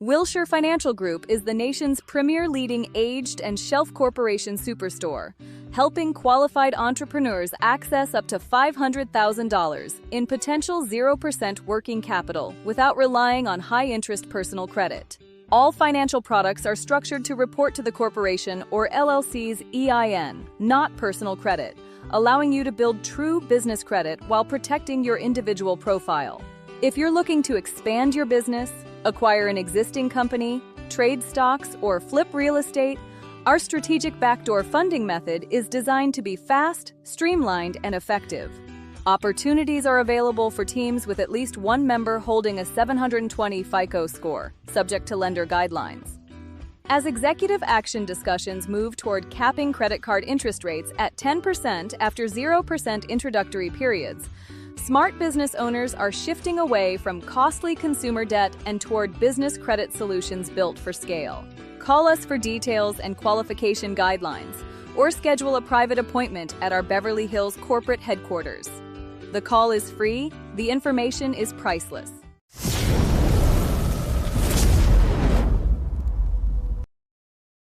Wilshire Financial Group is the nation's premier leading aged and shelf corporation superstore, helping qualified entrepreneurs access up to $500,000 in potential 0% working capital without relying on high-interest personal credit. All financial products are structured to report to the corporation or LLC's EIN, not personal credit, allowing you to build true business credit while protecting your individual profile. If you're looking to expand your business, acquire an existing company, trade stocks, or flip real estate, our strategic backdoor funding method is designed to be fast, streamlined, and effective. Opportunities are available for teams with at least one member holding a 720 FICO score, subject to lender guidelines. As executive action discussions move toward capping credit card interest rates at 10% after 0% introductory periods, smart business owners are shifting away from costly consumer debt and toward business credit solutions built for scale. Call us for details and qualification guidelines, or schedule a private appointment at our Beverly Hills corporate headquarters. The call is free, the information is priceless.